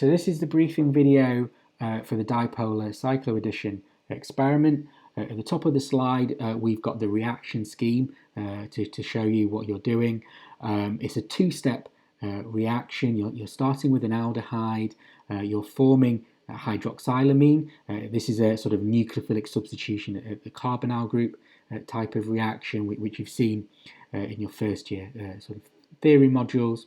So this is the briefing video for the Dipolar Cycloaddition experiment. At the top of the slide, we've got the reaction scheme to show you what you're doing. It's a two-step reaction. You're starting with an aldehyde. You're forming hydroxylamine. This is a sort of nucleophilic substitution of the carbonyl group type of reaction, which you've seen in your first year sort of theory modules.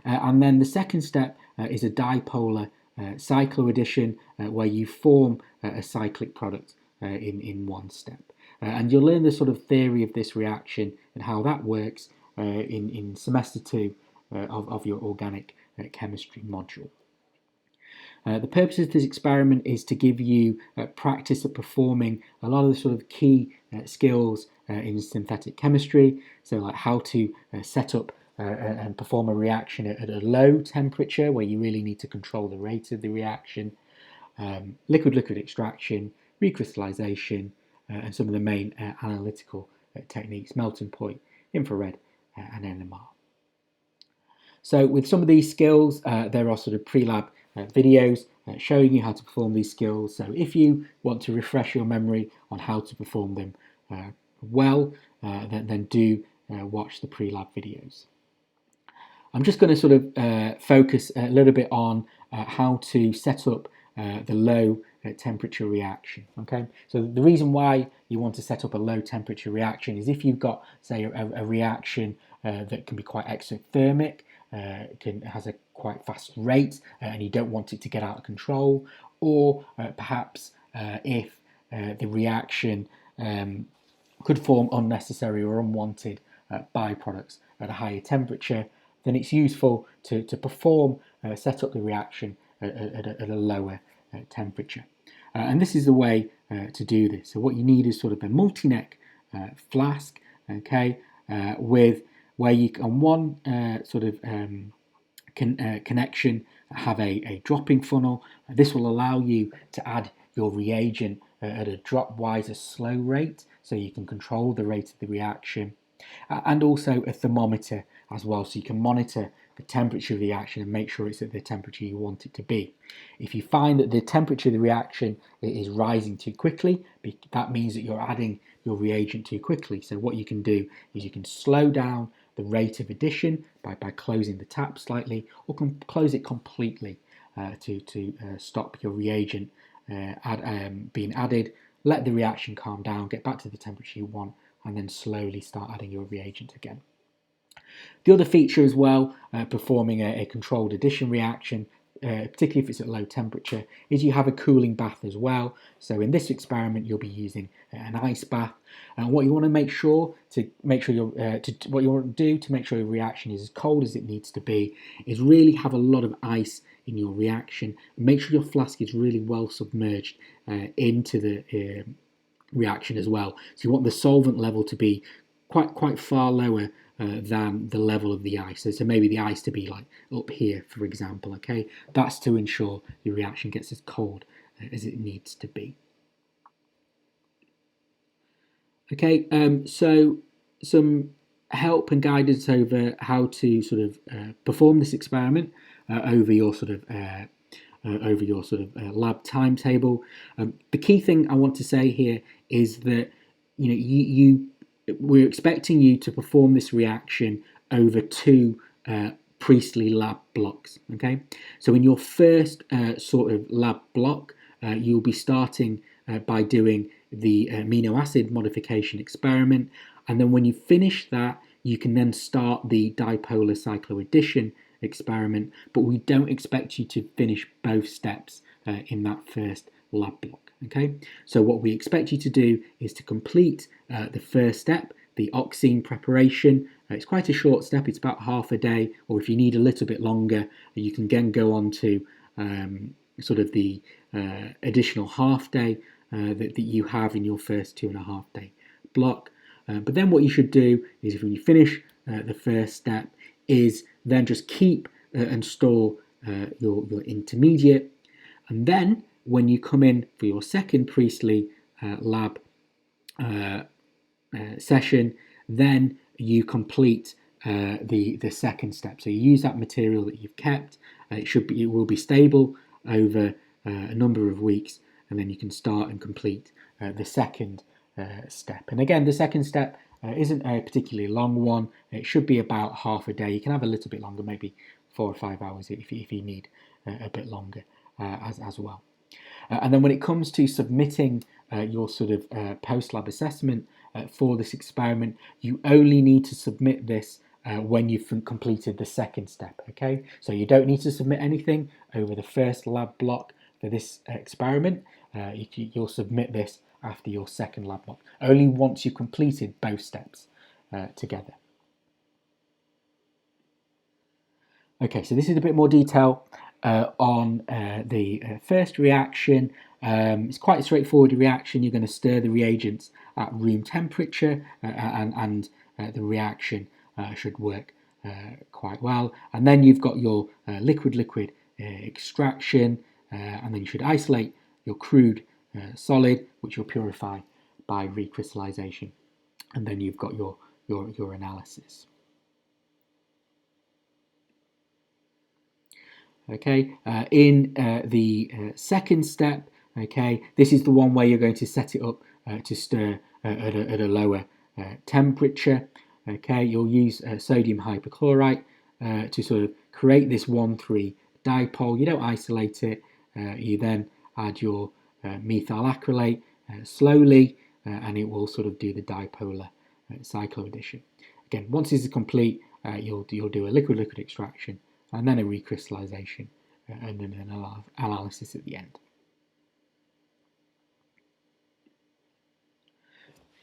And then the second step is a dipolar cycloaddition, where you form a cyclic product in one step. And you'll learn the sort of theory of this reaction and how that works in semester 2 of your organic chemistry module. The purpose of this experiment is to give you practice at performing a lot of the sort of key skills in synthetic chemistry, so like how to set up and perform a reaction at a low temperature where you really need to control the rate of the reaction, liquid-liquid extraction, recrystallization, and some of the main analytical techniques, melting point, infrared, and NMR. So with some of these skills, there are sort of pre-lab videos showing you how to perform these skills. So if you want to refresh your memory on how to perform them well, then do watch the pre-lab videos. I'm just going to sort of focus a little bit on how to set up the low temperature reaction. Okay, so the reason why you want to set up a low temperature reaction is if you've got, say, a reaction that can be quite exothermic, has a quite fast rate, and you don't want it to get out of control, or perhaps if the reaction could form unnecessary or unwanted byproducts at a higher temperature, then it's useful to perform, set up the reaction at a lower temperature. And this is the way to do this. So what you need is sort of a multi-neck flask, okay, with where you on one sort of connection have a dropping funnel. This will allow you to add your reagent at a drop-wise, a slow rate, so you can control the rate of the reaction, and also a thermometer as well, so you can monitor the temperature of the reaction and make sure it's at the temperature you want it to be. If you find that the temperature of the reaction is rising too quickly, that means that you're adding your reagent too quickly. So what you can do is you can slow down the rate of addition by closing the tap slightly, or can close it completely to stop your reagent being added, let the reaction calm down, get back to the temperature you want, and then slowly start adding your reagent again. The other feature as well, performing a controlled addition reaction, particularly if it's at low temperature, is you have a cooling bath as well. So in this experiment, you'll be using an ice bath. And what you want to make sure what you want to do to make sure your reaction is as cold as it needs to be is really have a lot of ice in your reaction. Make sure your flask is really well submerged into the reaction as well. So you want the solvent level to be quite far lower than the level of the ice. So maybe the ice to be like up here, for example. Okay, that's to ensure the reaction gets as cold as it needs to be. Okay, so some help and guidance over how to sort of perform this experiment over your sort of lab timetable. The key thing I want to say here is that we're expecting you to perform this reaction over 2 Priestley lab blocks. Okay, so in your first sort of lab block, you'll be starting by doing the amino acid modification experiment, and then when you finish that, you can then start the dipolar cycloaddition experiment, but we don't expect you to finish both steps in that first lab block. Okay, so what we expect you to do is to complete the first step, the oxime preparation. It's quite a short step, it's about half a day, or if you need a little bit longer, you can then go on to sort of the additional half day that you have in your first 2.5 day block. But then what you should do is, if you finish the first step, is then just keep and store your intermediate, and then when you come in for your second Priestley lab session, then you complete the second step. So you use that material that you've kept it will be stable over a number of weeks, and then you can start and complete the second step. And again, the second step isn't a particularly long one. It should be about half a day. You can have a little bit longer, maybe 4 or 5 hours if you need a bit longer as well. And then when it comes to submitting your sort of post-lab assessment for this experiment, you only need to submit this when you've completed the second step, okay? So you don't need to submit anything over the first lab block for this experiment. You'll submit this after your second lab block, only once you've completed both steps together. Okay, so this is a bit more detail on the first reaction. It's quite a straightforward reaction. You're going to stir the reagents at room temperature and the reaction should work quite well. And then you've got your liquid-liquid extraction, and then you should isolate your crude solid, which you'll purify by recrystallization. And then you've got your analysis. Okay, in the second step, okay, this is the one where you're going to set it up to stir at a lower temperature. Okay, you'll use sodium hypochlorite to sort of create this 1,3 dipole. You don't isolate it. You then add your methyl acrylate slowly, and it will sort of do the dipolar cycloaddition. Again, once this is complete, you'll do a liquid-liquid extraction, and then a recrystallization, and then an analysis at the end.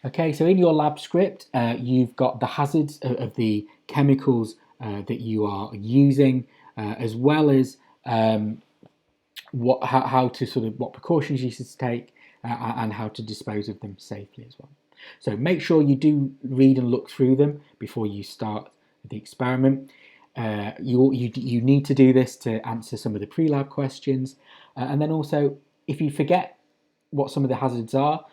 Okay, so in your lab script, you've got the hazards of the chemicals that you are using, as well as what precautions you should take, and how to dispose of them safely as well. So make sure you do read and look through them before you start the experiment. You need to do this to answer some of the pre-lab questions, and then also if you forget what some of the hazards are,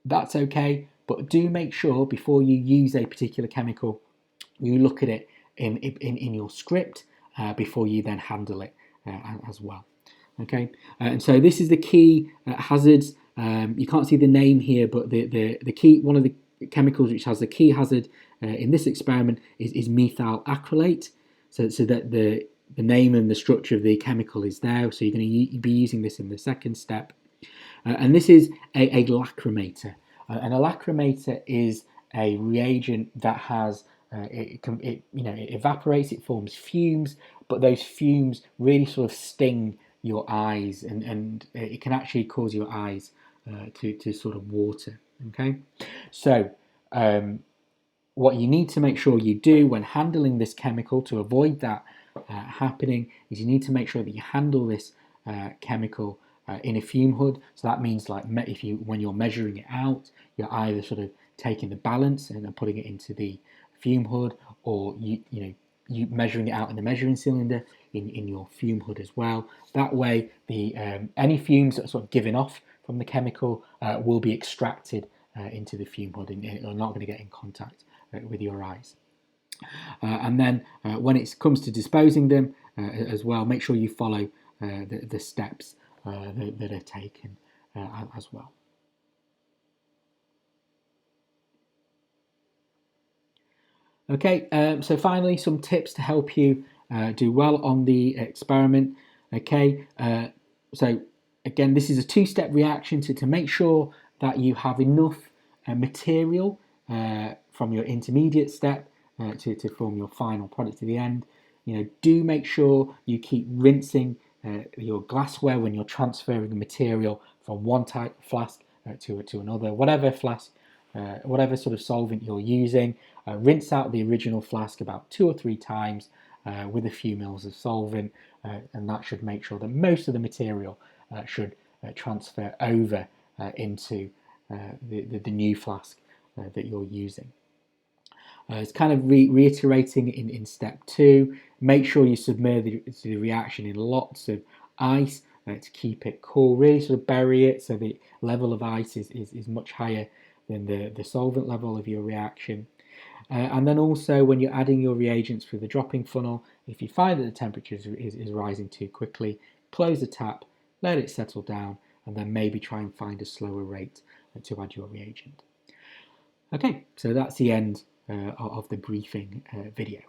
that's okay, but do make sure before you use a particular chemical you look at it in your script before you then handle it as well. Okay, and so this is the key hazards. You can't see the name here, but the key, one of the chemicals which has the key hazard in this experiment is methyl acrylate. So that the name and the structure of the chemical is there. So you're going to be using this in the second step. And this is a lacrimator. And a lacrimator is a reagent that has it evaporates, it forms fumes, but those fumes really sort of sting your eyes, and it can actually cause your eyes to sort of water. Okay, so what you need to make sure you do when handling this chemical to avoid that happening is you need to make sure that you handle this chemical in a fume hood. So that means, like, when you're measuring it out, you're either sort of taking the balance and then putting it into the fume hood, or you measuring it out in the measuring cylinder in your fume hood as well. That way, the any fumes that are sort of given off from the chemical will be extracted into the fume hood and are not going to get in contact with your eyes. And then when it comes to disposing them as well, make sure you follow the steps that are taken as well. Okay, so finally, some tips to help you do well on the experiment. Okay, so again, this is a two-step reaction to make sure that you have enough material from your intermediate step to form your final product at the end. Do make sure you keep rinsing your glassware when you're transferring the material from one type of flask to another. Whatever flask, whatever sort of solvent you're using, rinse out the original flask about 2 or 3 times with a few mils of solvent, and that should make sure that most of the material should transfer over into the new flask that you're using. It's kind of reiterating in step 2. Make sure you submerge the reaction in lots of ice to keep it cool. Really sort of bury it so the level of ice is much higher than the solvent level of your reaction. And then also when you're adding your reagents through the dropping funnel, if you find that the temperature is rising too quickly, close the tap, let it settle down, and then maybe try and find a slower rate to add your reagent. Okay, so that's the end of the briefing video.